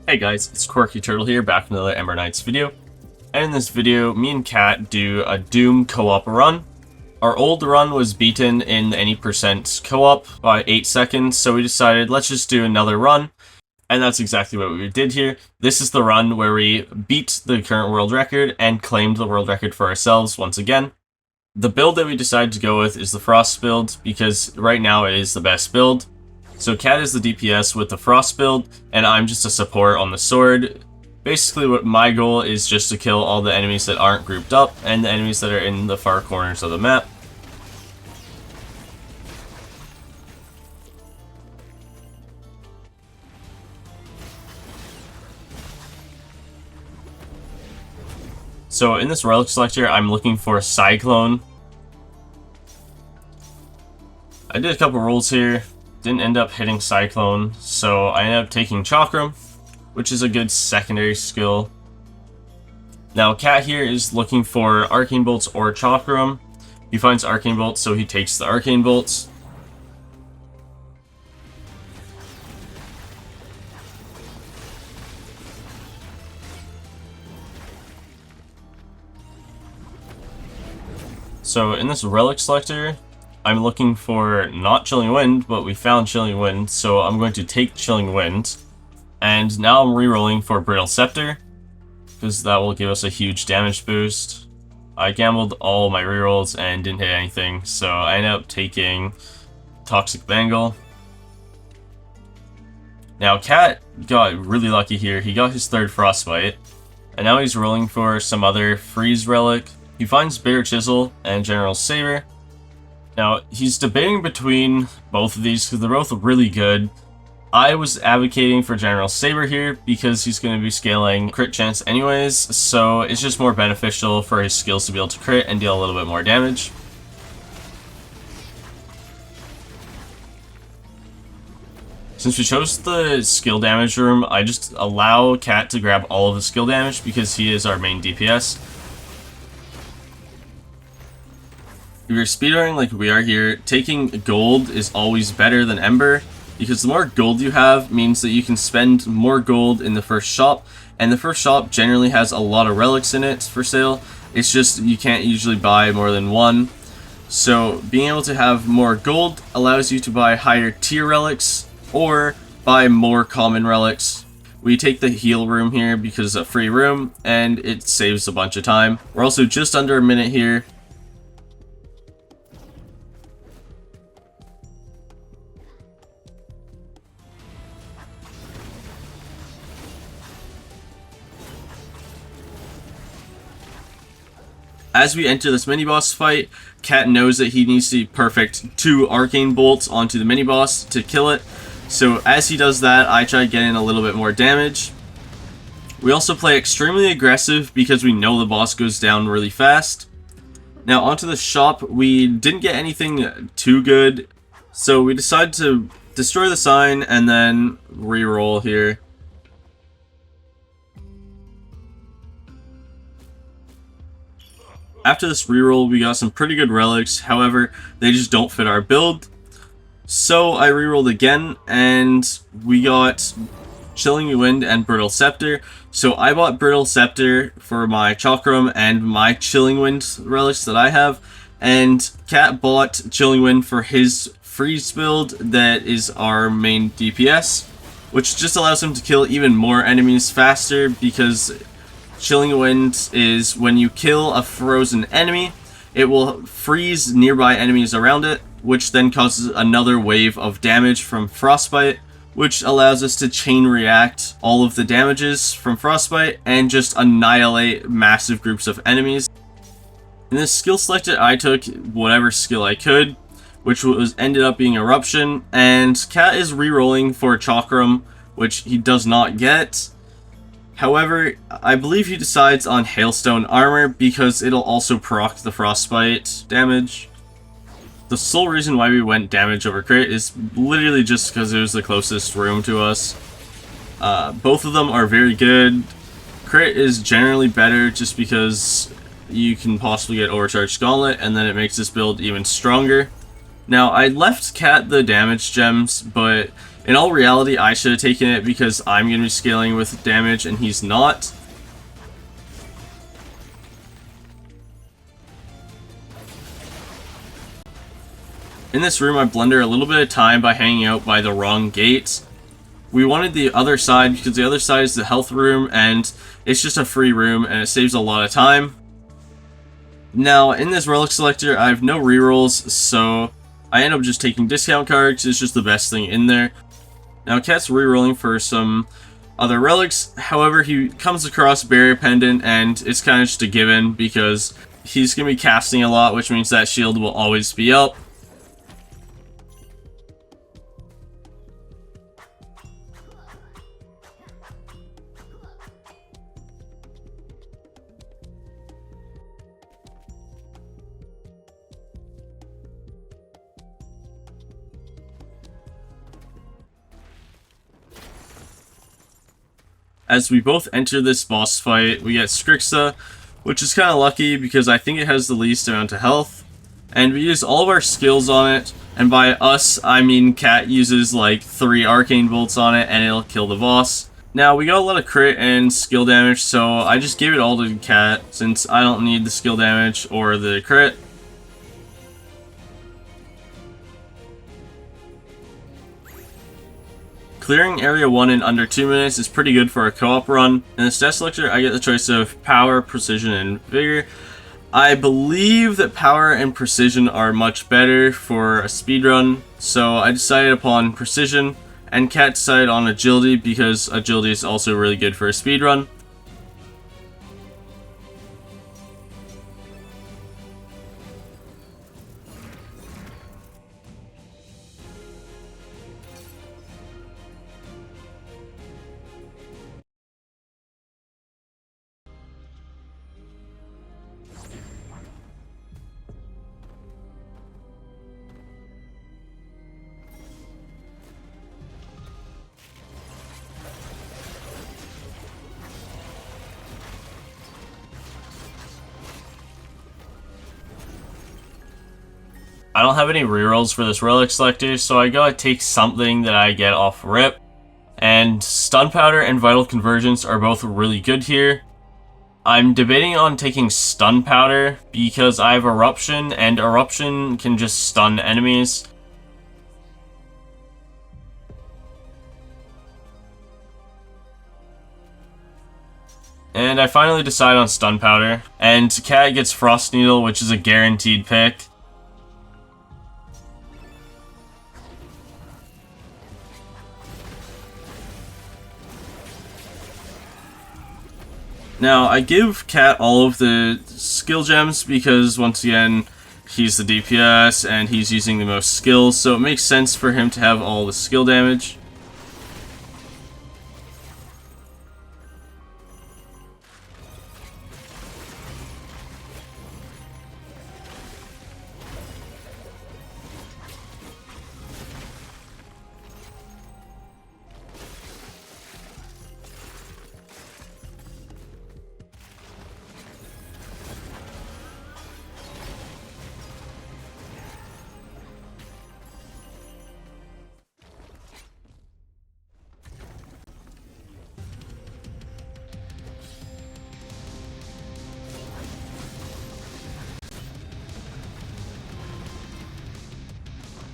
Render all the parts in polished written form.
Hey guys, it's Quirky Turtle here, back with another Ember Knights video. And in this video, me and Cat do a Doom co-op run. Our old run was beaten in any percent co-op by 8 seconds, so we decided let's just do another run. And that's exactly what we did here. This is the run where we beat the current world record and claimed the world record for ourselves once again. The build that we decided to go with is the Frost build, because right now it is the best build. So Cat is the DPS with the Frost build, and I'm just a support on the sword. Basically what my goal is just to kill all the enemies that aren't grouped up, and the enemies that are in the far corners of the map. So in this Relic Selector, I'm looking for Cyclone. I did a couple rolls here. Didn't end up hitting Cyclone, so I ended up taking Chakram, which is a good secondary skill. Now Cat here is looking for Arcane Bolts or Chakram. He finds Arcane Bolts, so he takes the Arcane Bolts. So in this Relic Selector, I'm looking for not Chilling Wind, but we found Chilling Wind, so I'm going to take Chilling Wind. And now I'm re-rolling for Brittle Scepter, because that will give us a huge damage boost. I gambled all my rerolls and didn't hit anything, so I ended up taking Toxic Bangle. Now Cat got really lucky here. He got his third FrostBite, and now he's rolling for some other Freeze Relic. He finds Bitter Chisel and General Saber. Now, he's debating between both of these because they're both really good. I was advocating for General Saber here because he's going to be scaling crit chance anyways, so it's just more beneficial for his skills to be able to crit and deal a little bit more damage. Since we chose the skill damage room, I just allow Cat to grab all of the skill damage because he is our main DPS. If you're speedrunning like we are here, taking gold is always better than Ember, because the more gold you have means that you can spend more gold in the first shop, and the first shop generally has a lot of relics in it for sale. It's just you can't usually buy more than one. So being able to have more gold allows you to buy higher tier relics or buy more common relics. We take the heal room here because it's a free room and it saves a bunch of time. We're also just under a minute here. As we enter this mini-boss fight, Cat knows that he needs to perfect 2 Arcane Bolts onto the mini-boss to kill it. So as he does that, I try to get in a little bit more damage. We also play extremely aggressive because we know the boss goes down really fast. Now onto the shop, we didn't get anything too good, so we decided to destroy the sign and then re-roll here. After this reroll, we got some pretty good relics, however, they just don't fit our build. So I rerolled again, and we got Chilling Wind and Brittle Scepter. So I bought Brittle Scepter for my Chakram and my Chilling Wind relics that I have, and Cat bought Chilling Wind for his Freeze build that is our main DPS, which just allows him to kill even more enemies faster, because Chilling Wind is when you kill a frozen enemy, it will freeze nearby enemies around it, which then causes another wave of damage from FrostBite, which allows us to chain react all of the damages from FrostBite and just annihilate massive groups of enemies. In this skill selector, I took whatever skill I could, which ended up being Eruption, and Cat is re-rolling for Chakram, which he does not get. However, I believe he decides on Hailstone Armor because it'll also proc the Frostbite damage. The sole reason why we went damage over crit is literally just because it was the closest room to us. Both of them are very good. Crit is generally better just because you can possibly get Overcharged Gauntlet, and then it makes this build even stronger. Now, I left Cat the damage gems, but In all reality, I should have taken it because I'm going to be scaling with damage and he's not. In this room, I blunder a little bit of time by hanging out by the wrong gate. We wanted the other side because the other side is the health room and it's just a free room and it saves a lot of time. Now, in this relic selector, I have no rerolls, so I end up just taking discount cards. It's just the best thing in there. Now, Cat's rerolling for some other relics. However, he comes across Barrier Pendant and it's kind of just a given because he's going to be casting a lot, which means that shield will always be up. As we both enter this boss fight, we get Scrixa, which is kind of lucky because I think it has the least amount of health. And we use all of our skills on it, and by us, I mean Cat uses like 3 arcane bolts on it and it'll kill the boss. Now, we got a lot of crit and skill damage, so I just gave it all to Cat since I don't need the skill damage or the crit. Clearing Area 1 in under 2 minutes is pretty good for a co-op run. In the Status Selector, I get the choice of Power, Precision, and Vigor. I believe that Power and Precision are much better for a speedrun, so I decided upon Precision, and Cat decided on Agility because Agility is also really good for a speedrun. I don't have any rerolls for this Relic Selector, so I gotta take something that I get off rip. And Stun Powder and Vital Convergence are both really good here. I'm debating on taking Stun Powder because I have Eruption, and Eruption can just stun enemies. And I finally decide on Stun Powder, and Cat gets Frost Needle, which is a guaranteed pick. Now, I give Cat all of the skill gems because, once again, he's the DPS and he's using the most skills, so it makes sense for him to have all the skill damage.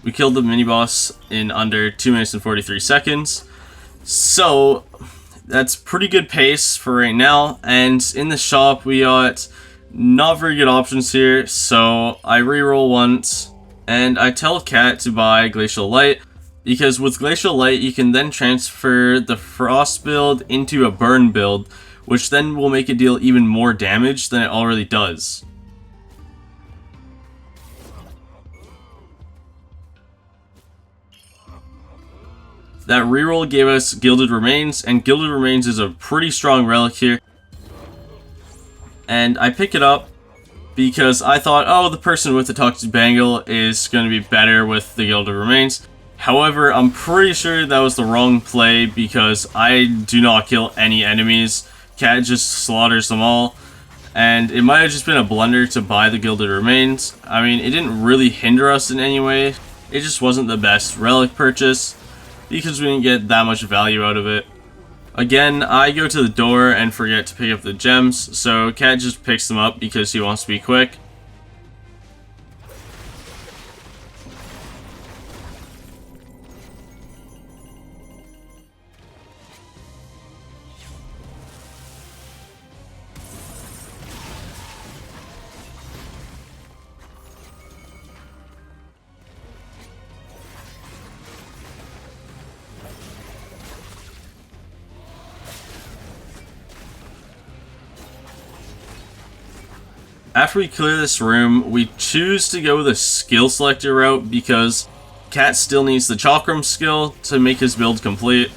We killed the mini-boss in under 2 minutes and 43 seconds. So, that's pretty good pace for right now. And in the shop, we got not very good options here. So, I reroll once, and I tell Cat to buy Glacial Light. Because with Glacial Light, you can then transfer the Frost build into a Burn build, which then will make it deal even more damage than it already does. That reroll gave us Gilded Remains, and Gilded Remains is a pretty strong relic here. And I pick it up because I thought, oh, the person with the Toxic Bangle is going to be better with the Gilded Remains. However, I'm pretty sure that was the wrong play because I do not kill any enemies. Cat just slaughters them all. And it might have just been a blunder to buy the Gilded Remains. I mean, it didn't really hinder us in any way. It just wasn't the best relic purchase. because we didn't get that much value out of it. Again, I go to the door and forget to pick up the gems, so Cat just picks them up because he wants to be quick. After we clear this room, we choose to go the skill selector route because Cat still needs the Chakram skill to make his build complete.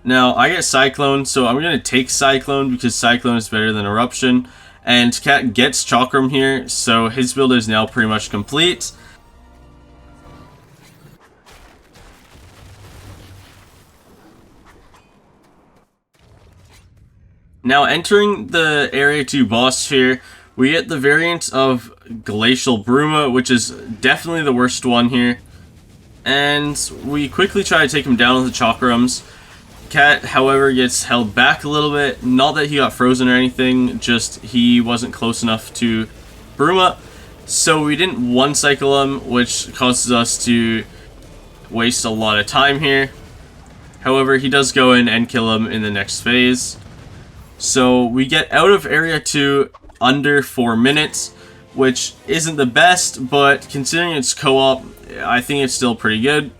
Now, I get Cyclone, so I'm going to take Cyclone because Cyclone is better than Eruption. And Cat gets Chakram here, so his build is now pretty much complete. Now, entering the Area 2 boss here, we get the variant of Glacial Bruma, which is definitely the worst one here. And we quickly try to take him down with the Chakrams. Cat, however, gets held back a little bit. Not that he got frozen or anything, just he wasn't close enough to Bruma. So we didn't one-cycle him, which causes us to waste a lot of time here. However, he does go in and kill him in the next phase. So we get out of Area 2 under 4 minutes, which isn't the best, but considering it's co-op, I think it's still pretty good.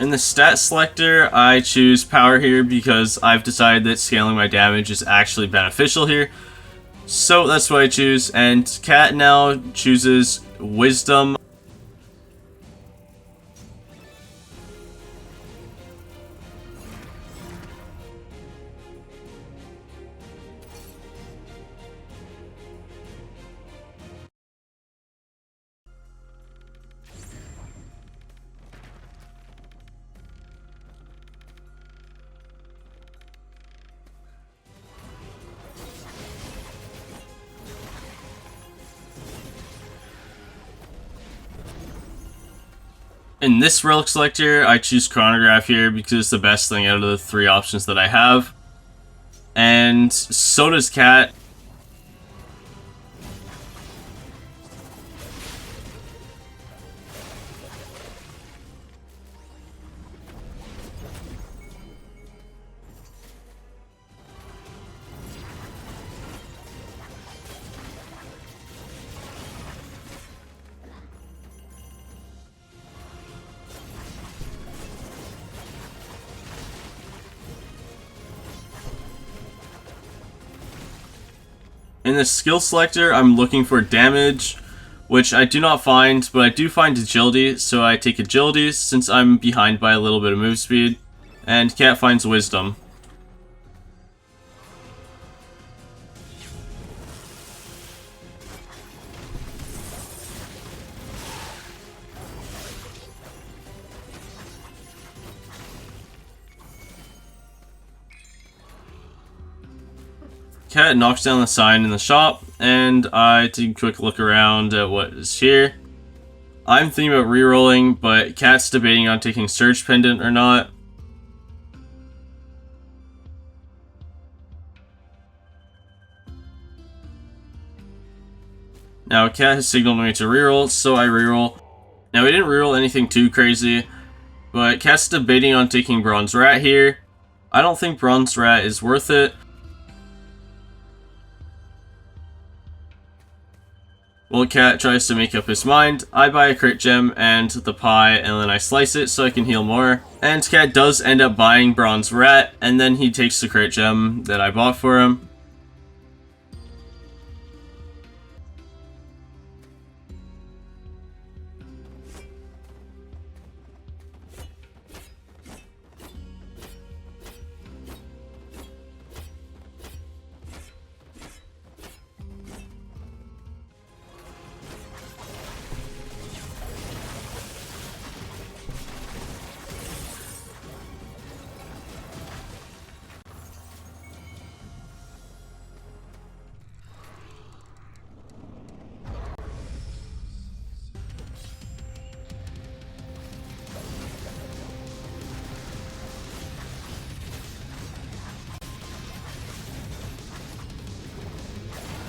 In the stat selector, I choose power here because I've decided that scaling my damage is actually beneficial here. So that's what I choose, and Cat now chooses wisdom. In this relic selector, I choose Chronograph here because it's the best thing out of the 3 options that I have. And so does Cat. In the skill selector, I'm looking for damage, which I do not find, but I do find agility, so I take agility since I'm behind by a little bit of move speed, and Cat finds wisdom. Cat knocks down the sign in the shop, and I take a quick look around at what is here. I'm thinking about rerolling, but Cat's debating on taking Surge Pendant or not. Now Cat has signaled me to reroll, so I reroll. Now we didn't reroll anything too crazy, but Cat's debating on taking Bronze Rat here. I don't think Bronze Rat is worth it. Well, Cat tries to make up his mind. I buy a crit gem and the pie, and then I slice it so I can heal more. And Cat does end up buying Bronze Rat, and then he takes the crit gem that I bought for him.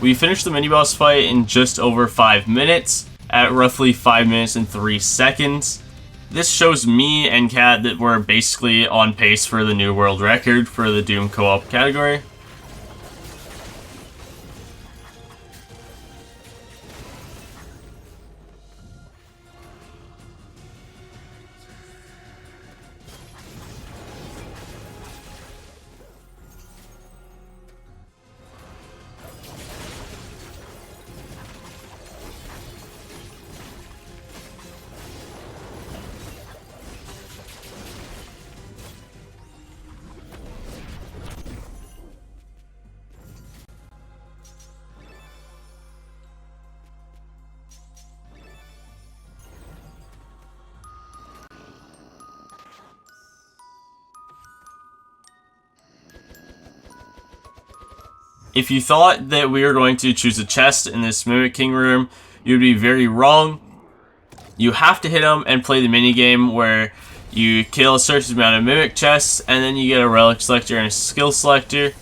We finished the mini-boss fight in just over 5 minutes, at roughly 5 minutes and 3 seconds. This shows me and Cat that we're basically on pace for the new world record for the Doom co-op category. If you thought that we were going to choose a chest in this Mimic King room, you'd be very wrong. You have to hit him and play the minigame where you kill a certain amount of Mimic chests, and then you get a Relic Selector and a Skill Selector.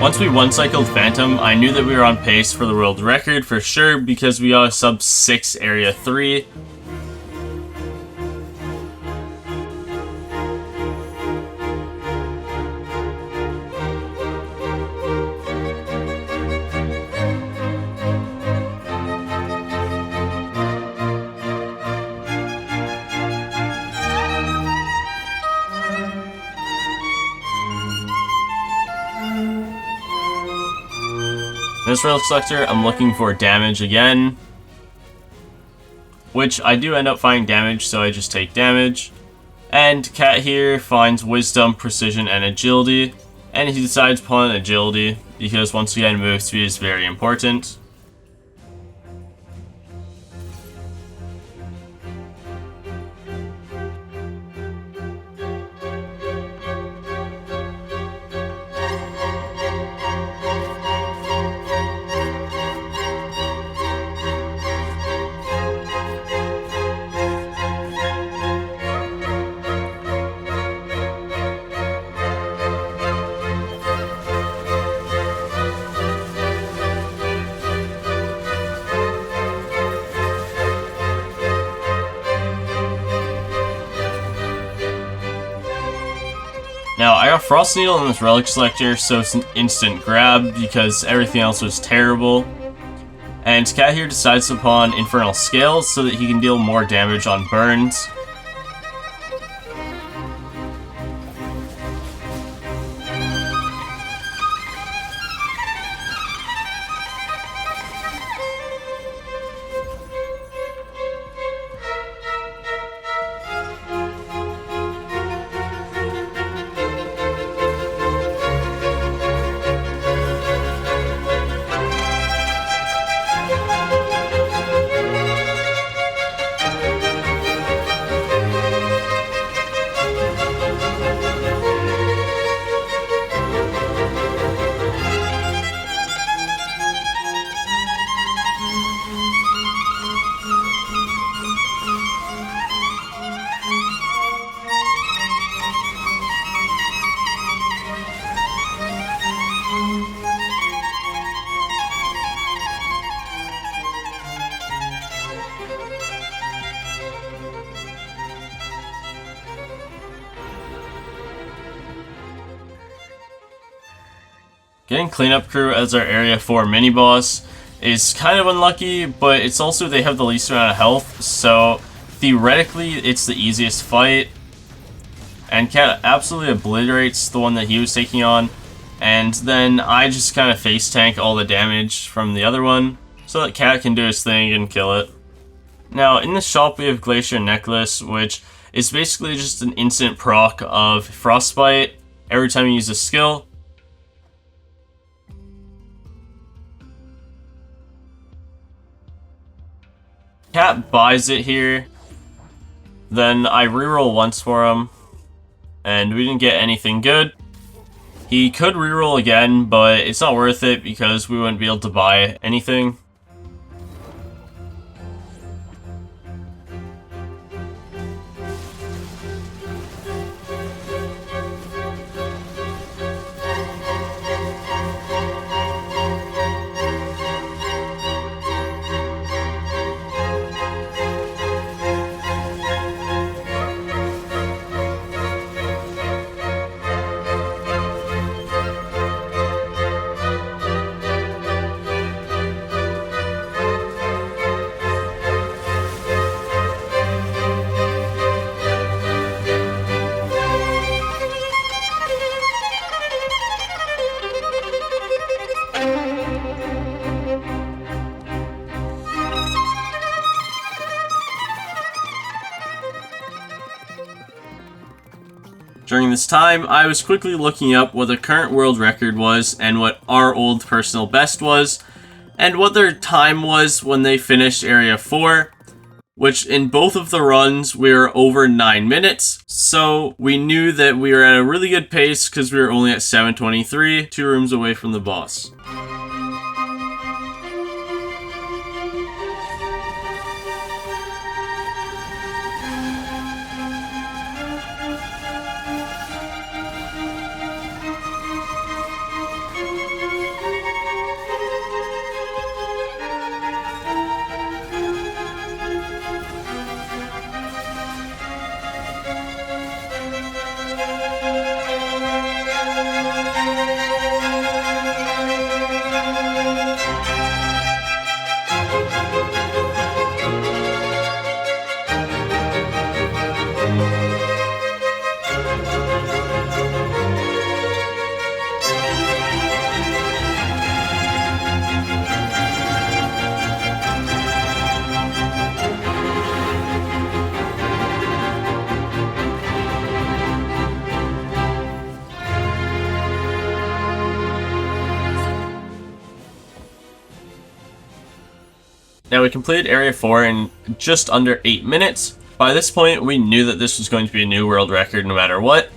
Once we one-cycled Phantom, I knew that we were on pace for the world record for sure because we got a sub 6 area 3. This Relic Selector, I'm looking for damage again, which I do end up finding damage, so I just take damage. And Cat here finds Wisdom, Precision, and Agility, and he decides upon Agility because once again move speed is very important. Now, I got Frost Needle in this Relic Selector, so it's an instant grab because everything else was terrible. And Cat here decides upon Infernal Scales so that he can deal more damage on burns. Getting Cleanup Crew as our Area 4 mini-boss is kind of unlucky, but it's also they have the least amount of health, so theoretically it's the easiest fight. And Cat absolutely obliterates the one that he was taking on, and then I just kind of face tank all the damage from the other one, so that Cat can do his thing and kill it. Now, in the shop we have Glacier Necklace, which is basically just an instant proc of Frostbite every time you use a skill. Cat buys it here, then I reroll once for him, and we didn't get anything good. He could reroll again, but it's not worth it because we wouldn't be able to buy anything. During this time, I was quickly looking up what the current world record was and what our old personal best was, and what their time was when they finished Area 4, which in both of the runs we were over 9 minutes, so we knew that we were at a really good pace because we were only at 723, 2 rooms away from the boss. Now, we completed Area 4 in just under 8 minutes. By this point, we knew that this was going to be a new world record no matter what.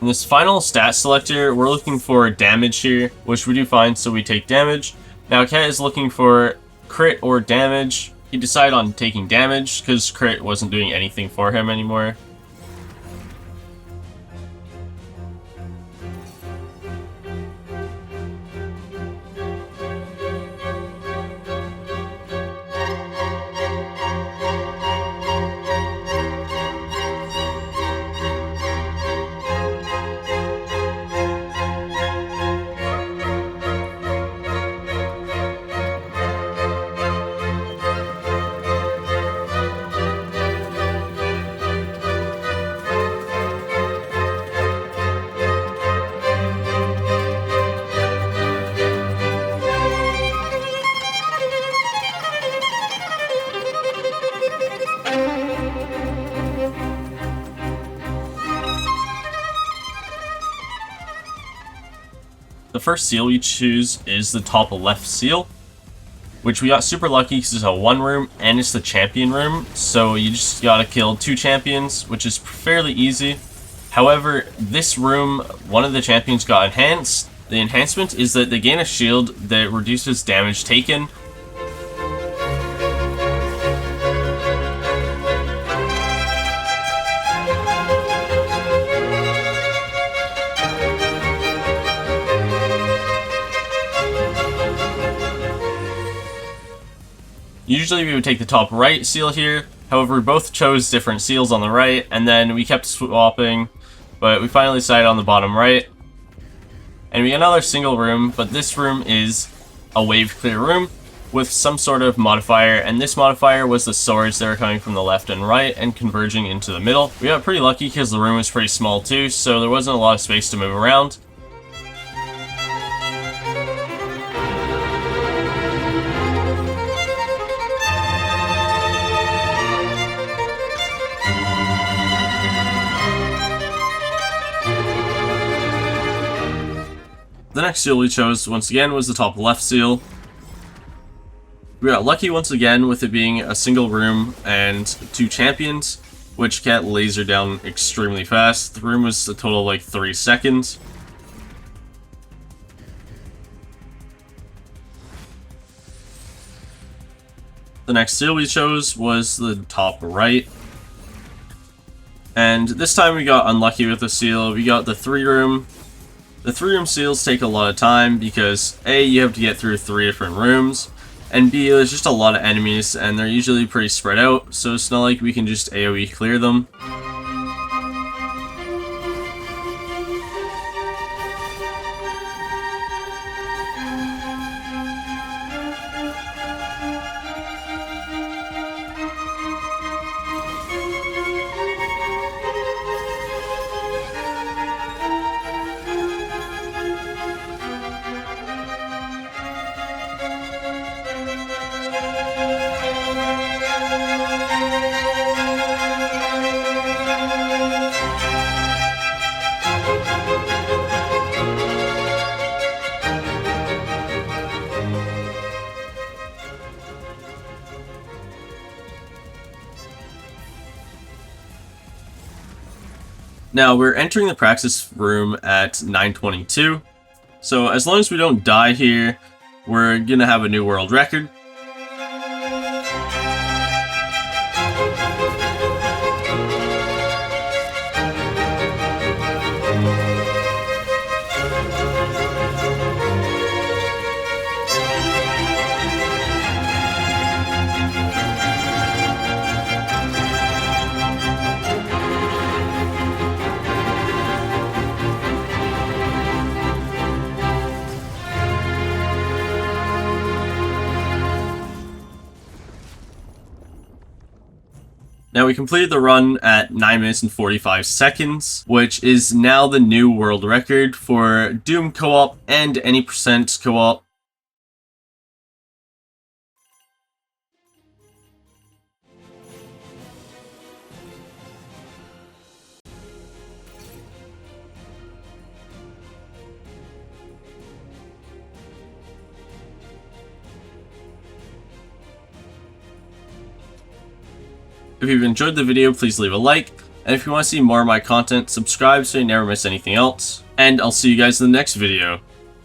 In this final stat selector, we're looking for damage here, which we do find, so we take damage. Now, Cat is looking for crit or damage. He decided on taking damage, because crit wasn't doing anything for him anymore. The first seal we choose is the top left seal, which we got super lucky because it's a 1 room and it's the champion room, so you just gotta kill 2 champions, which is fairly easy. However, this room, one of the champions got enhanced. The enhancement is that they gain a shield that reduces damage taken. Usually we would take the top right seal here, However, we both chose different seals on the right, and then we kept swapping, but we finally decided on the bottom right. And we got another single room, but this room is a wave clear room with some sort of modifier, and this modifier was the swords that were coming from the left and right and converging into the middle. We got pretty lucky because the room was pretty small too, so there wasn't a lot of space to move around. The next seal we chose, once again, was the top left seal. We got lucky once again with it being a single room and 2 champions, which Cat lasered down extremely fast. The room was a total of like 3 seconds. The next seal we chose was the top right. And this time we got unlucky with the seal. We got the 3 room. The 3-room seals take a lot of time because A, you have to get through 3 different rooms, and B, there's just a lot of enemies and they're usually pretty spread out, so it's not like we can just AoE clear them. Now, we're entering the practice room at 9:22, so as long as we don't die here, we're gonna have a new world record. Now, we completed the run at 9 minutes and 45 seconds, which is now the new world record for Doom co-op and any percent co-op. If you've enjoyed the video, please leave a like, and if you want to see more of my content, subscribe so you never miss anything else. And I'll see you guys in the next video.